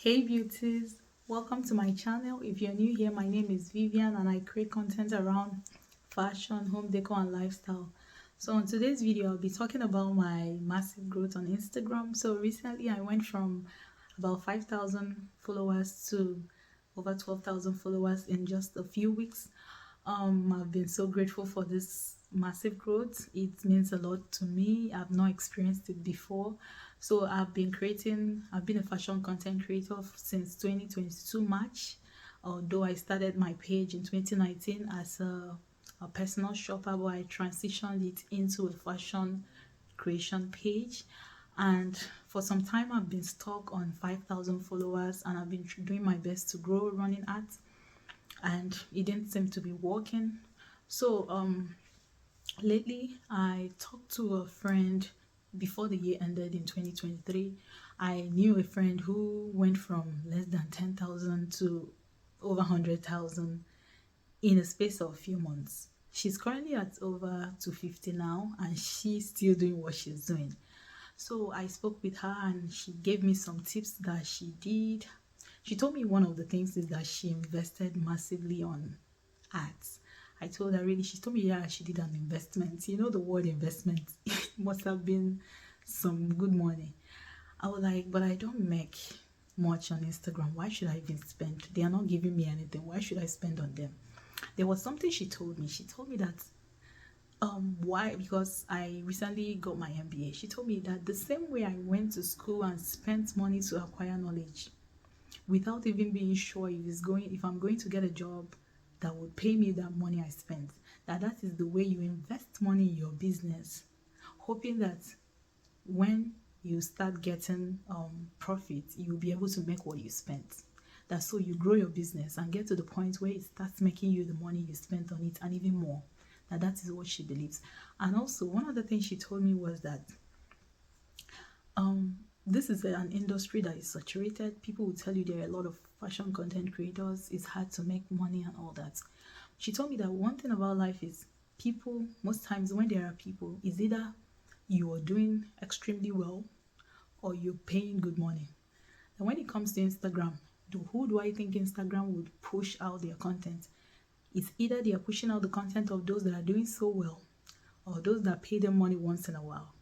Hey beauties, welcome to my channel. If you're new here, my name is Vivian and I create content around fashion, home decor and lifestyle. So on today's video, I'll be talking about my massive growth on Instagram. So recently I went from about 5,000 followers to over 12,000 followers in just a few weeks. I've been so grateful for this massive growth. It means a lot to me. I've not experienced it before. So I've been a fashion content creator since 2022 March. Although I started my page in 2019 as a personal shopper, but I transitioned it into a fashion creation page. And for some time I've been stuck on 5,000 followers, and I've been doing my best to grow running ads, and it didn't seem to be working. So lately I talked to a friend before the year ended in 2023. I knew a friend who went from less than 10,000 to over 100,000 in a space of a few months. She's currently at over 250 now, and she's still doing what she's doing. So I spoke with her and she gave me some tips that she did. She told me one of the things is that she invested massively on ads. I told her, really, she told me, yeah, she did an investment. You know, the word investment, it must have been some good money. I was like, but I don't make much on Instagram. Why should I even spend? They are not giving me anything. Why should I spend on them? There was something she told me. She told me that why, because I recently got my MBA. She told me that the same way I went to school and spent money to acquire knowledge without even being sure if I'm going to get a job that would pay me that money I spent, that is the way you invest money in your business, hoping that when you start getting profit, you'll be able to make what you spent. That's so you grow your business and get to the point where it starts making you the money you spent on it and even more. That is what she believes. And also, one of the things she told me was that this is an industry that is saturated. People will tell you there are a lot of fashion content creators. It's hard to make money and all that. She told me that one thing about life is people, most times when there are people, is either you are doing extremely well or you're paying good money. And when it comes to Instagram, who do I think Instagram would push out their content? It's either they are pushing out the content of those that are doing so well or those that pay them money once in a while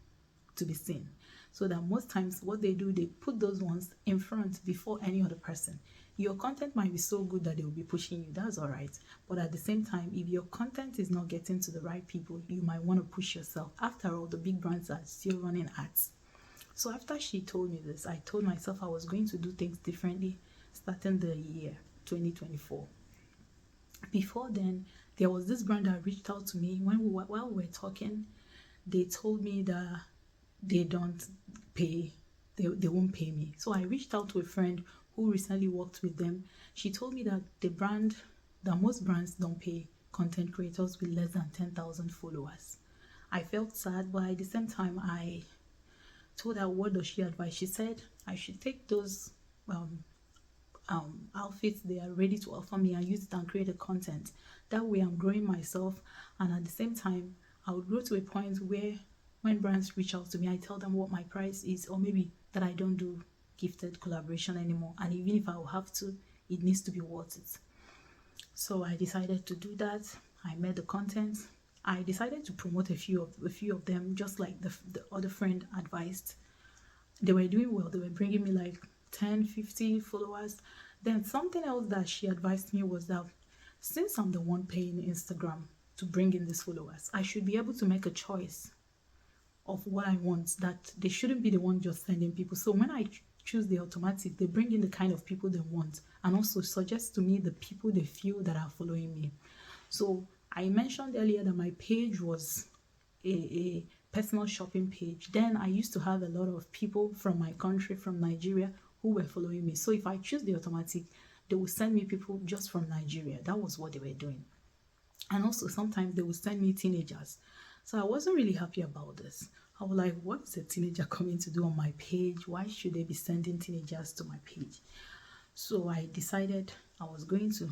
to be seen. So that most times what they do, they put those ones in front before any other person. Your content might be so good that they will be pushing you. That's all right. But at the same time, if your content is not getting to the right people, you might want to push yourself. After all, the big brands are still running ads. So after she told me this, I told myself I was going to do things differently starting the year 2024. Before then, there was this brand that reached out to me while we were talking. They told me that they don't pay, they won't pay me. So I reached out to a friend who recently worked with them. She told me that most brands don't pay content creators with less than 10,000 followers. I felt sad, but at the same time I told her, what does she advise? She said I should take those outfits they are ready to offer me and use it and create a content. That way I'm growing myself, and at the same time I would grow to a point where when brands reach out to me, I tell them what my price is, or maybe that I don't do gifted collaboration anymore, and even if I will have to, it needs to be worth it. So I decided to do that. I made the content. I decided to promote a few of them, just like the other friend advised. They were doing well. They were bringing me like 10, 50 followers. Then something else that she advised me was that since I'm the one paying Instagram to bring in these followers, I should be able to make a choice of what I want, that they shouldn't be the one just sending people. So when I choose the automatic, they bring in the kind of people they want and also suggest to me the people they feel that are following me. So I mentioned earlier that my page was a personal shopping page. Then I used to have a lot of people from my country, from Nigeria, who were following me. So if I choose the automatic, they will send me people just from Nigeria. That was what they were doing. And also sometimes they would send me teenagers. So I wasn't really happy about this. I was like, what is a teenager coming to do on my page? Why should they be sending teenagers to my page? So I decided I was going to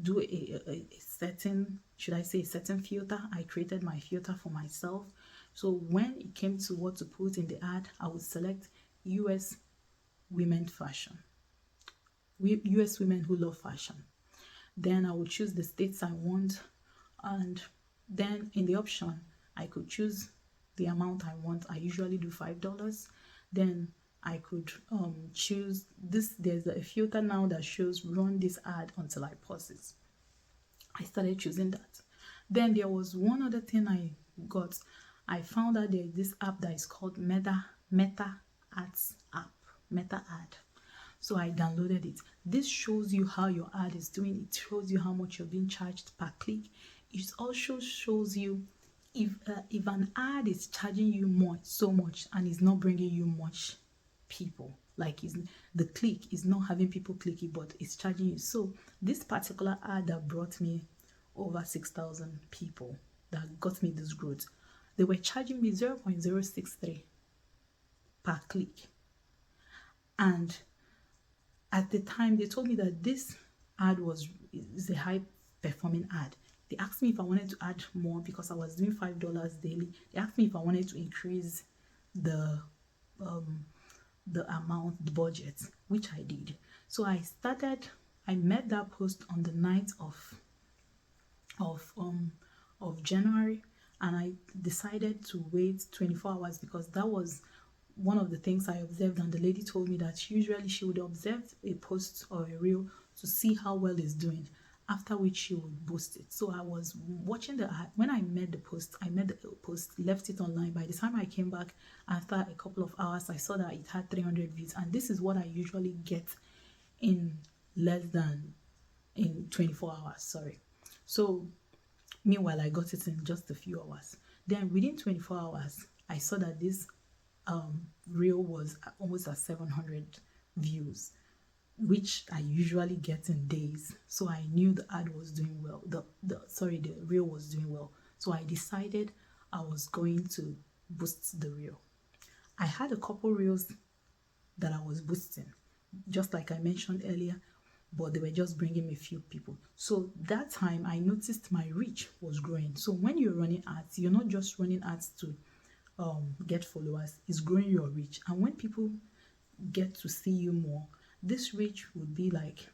do a certain, should I say a certain filter. I created my filter for myself. So when it came to what to put in the ad, I would select US women fashion. US women who love fashion. Then I would choose the states I want, and then in the option I could choose the amount I want. I usually do $5. Then I could choose this. There's a filter now that shows run this ad until I pause it. I started choosing that. Then there was one other thing I got. I found that there's this app that is called Meta Ads app. Meta Ad. So I downloaded it. This shows you how your ad is doing. It shows you how much you're being charged per click. It also shows you if an ad is charging you so much and is not bringing you much people, like the click is not having people click it, but it's charging you. So this particular ad that brought me over 6,000 people, that got me this growth, they were charging me 0.063 per click. And at the time, they told me that this ad is a high performing ad. They asked me if I wanted to add more because I was doing $5 daily. They asked me if I wanted to increase the amount, the budget, which I did. So I made that post on the 9th of January, and I decided to wait 24 hours because that was one of the things I observed. And the lady told me that usually she would observe a post or a reel to see how well it's doing, after which she would boost it. So I was watching the ad. When I made the post, left it online. By the time I came back after a couple of hours, I saw that it had 300 views, and this is what I usually get in 24 hours, sorry. So meanwhile, I got it in just a few hours. Then within 24 hours, I saw that this reel was almost at 700 views, which I usually get in days. So I knew the ad was doing well. The reel was doing well. So I decided I was going to boost the reel. I had a couple reels that I was boosting, just like I mentioned earlier, but they were just bringing me a few people. So that time I noticed my reach was growing. So when you're running ads, you're not just running ads to get followers, it's growing your reach. And when people get to see you more, this reach would be like,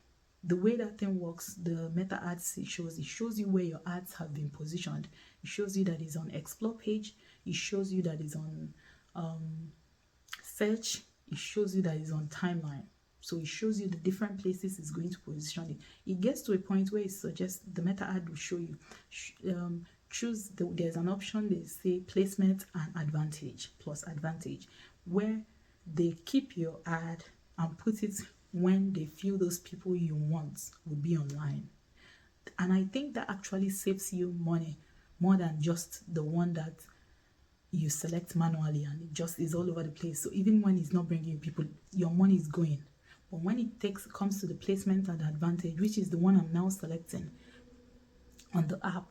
the way that thing works, the Meta Ads, it shows you where your ads have been positioned. It shows you that it's on explore page. It shows you that it's on search. It shows you that it's on timeline. So it shows you the different places it's going to position it. It gets to a point where it suggests, the Meta Ad will show you, there's an option, they say placement and advantage, plus advantage, where they keep your ad and put it when they feel those people you want would be online. And I think that actually saves you money more than just the one that you select manually and it just is all over the place. So even when it's not bringing people, your money is going. But when it comes to the placement and advantage, which is the one I'm now selecting on the app,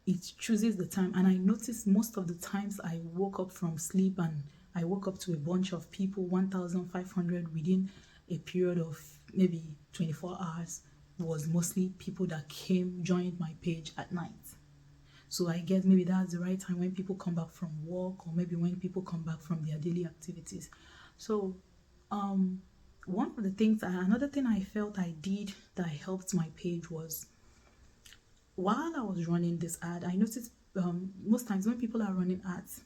it chooses the time. And I noticed most of the times I woke up from sleep and I woke up to a bunch of people, 1,500 within a period of maybe 24 hours, was mostly people that joined my page at night. So I guess maybe that's the right time when people come back from work, or maybe when people come back from their daily activities. So another thing I felt I did that helped my page was, while I was running this ad, I noticed most times when people are running ads,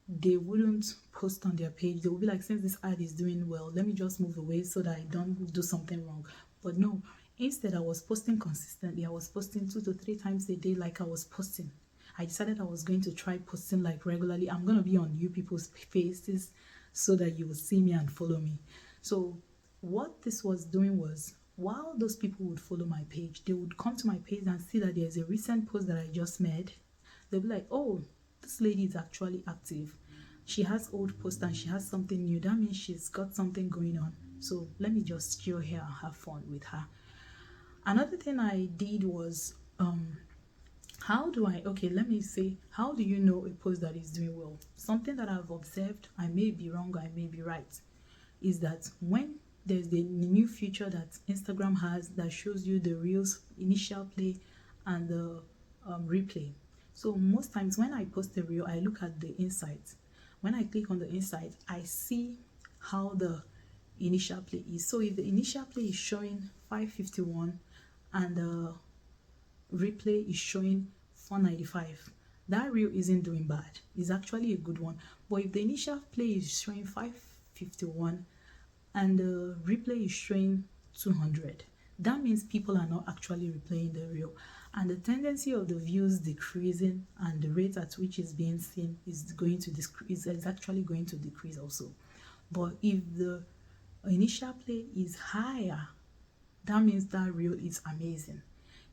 they wouldn't post on their page. They would be like, since this ad is doing well, let me just move away so that I don't do something wrong. But no, instead I was posting consistently. I was posting 2 to 3 times a day, like I was posting. I decided I was going to try posting like regularly. I'm going to be on you people's faces so that you will see me and follow me. So what this was doing was, while those people would follow my page, they would come to my page and see that there's a recent post that I just made. They'll be like, oh, this lady is actually active. She has old posts and she has something new. That means she's got something going on. So let me just chill here and have fun with her. Another thing I did was, how do you know a post that is doing well? Something that I've observed, I may be wrong, I may be right, is that when there's the new feature that Instagram has that shows you the reels initial play and the replay. So most times when I post a reel, I look at the insights. When I click on the insight, I see how the initial play is. So if the initial play is showing 551 and the replay is showing 495, that reel isn't doing bad. It's actually a good one. But if the initial play is showing 551 and the replay is showing 200, that means people are not actually replaying the reel, and the tendency of the views decreasing and the rate at which it's being seen is going to decrease, is actually going to decrease also. But if the initial play is higher, that means that reel is amazing.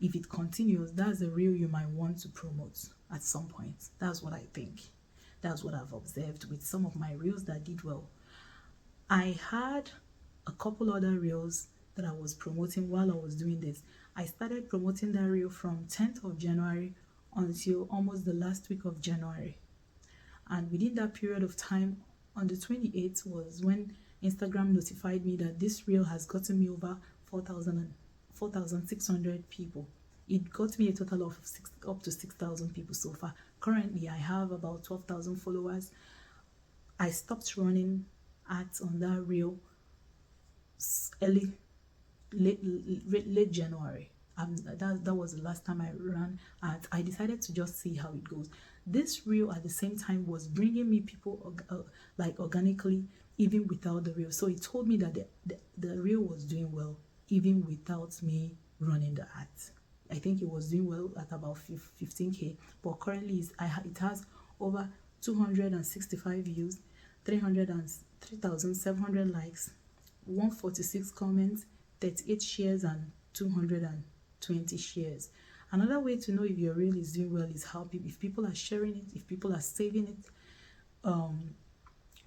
If it continues, that's the reel you might want to promote at some point. That's what I think. That's what I've observed with some of my reels that did well. I had a couple other reels that I was promoting while I was doing this. I started promoting that reel from 10th of January until almost the last week of January. And within that period of time, on the 28th was when Instagram notified me that this reel has gotten me over 4,600 people. It got me a total of up to 6,000 people so far. Currently, I have about 12,000 followers. I stopped running ads on that reel late January. That was the last time I ran ads. I decided to just see how it goes. This reel at the same time was bringing me people like organically, even without the reel. So it told me that the reel was doing well even without me running the ads. I think it was doing well at about 15k, but currently it has over 265 views, 3,700 likes, 146 comments, 38 shares, and 220 shares. Another way to know if your reel is doing well is how if people are sharing it, if people are saving it.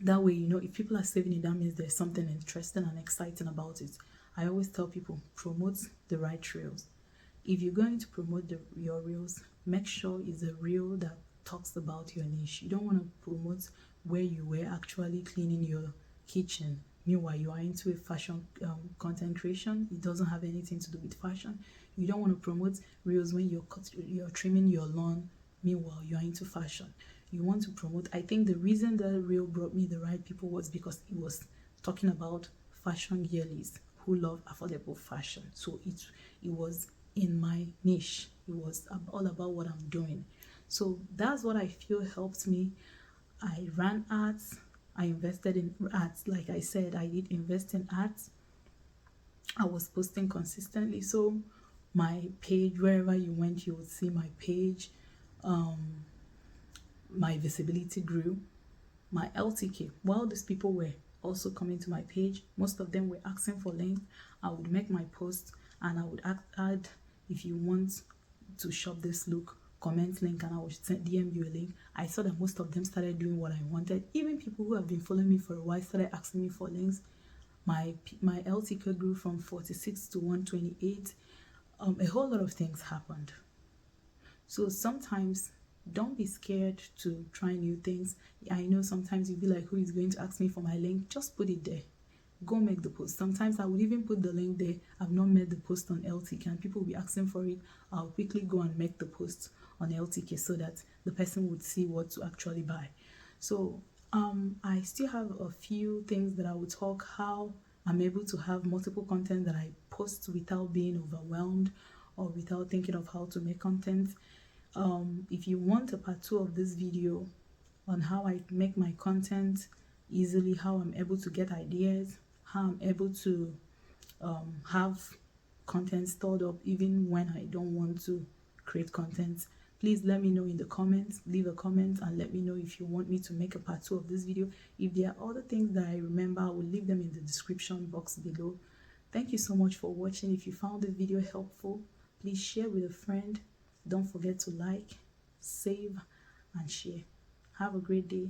That way, you know, if people are saving it, that means there's something interesting and exciting about it. I always tell people, promote the right reels. If you're going to promote your reels, make sure it's a reel that talks about your niche. You don't want to promote where you were actually cleaning your kitchen. Meanwhile, you are into a fashion content creation. It doesn't have anything to do with fashion. You don't want to promote reels when you're trimming your lawn. Meanwhile, you are into fashion. You want to promote. I think the reason that reel brought me the right people was because it was talking about fashion girlies who love affordable fashion. So it was in my niche. It was all about what I'm doing. So that's what I feel helped me. I ran ads. I invested in ads. Like I said, I did invest in ads. I was posting consistently. So my page, wherever you went, you would see my page. My visibility grew. My LTK, while these people were also coming to my page, most of them were asking for links. I would make my post and I would add, if you want to shop this look, comment link, and I would DM you a link. I saw that most of them started doing what I wanted. Even people who have been following me for a while started asking me for links. My LTK grew from 46 to 128. A whole lot of things happened. So sometimes don't be scared to try new things. I know sometimes you'll be like, who is going to ask me for my link? Just put it there. Go make the post. Sometimes I would even put the link there. I've not made the post on LTK and people will be asking for it. I'll quickly go and make the post on LTK so that the person would see what to actually buy. So I still have a few things that I will talk how I'm able to have multiple content that I post without being overwhelmed or without thinking of how to make content. If you want a part 2 of this video on how I make my content easily, how I'm able to get ideas, how I'm able to have content stored up even when I don't want to create content, please let me know in the comments. Leave a comment and let me know if you want me to make a part 2 of this video. If there are other things that I remember, I will leave them in the description box below. Thank you so much for watching. If you found the video helpful, please share with a friend. Don't forget to like, save, and share. Have a great day.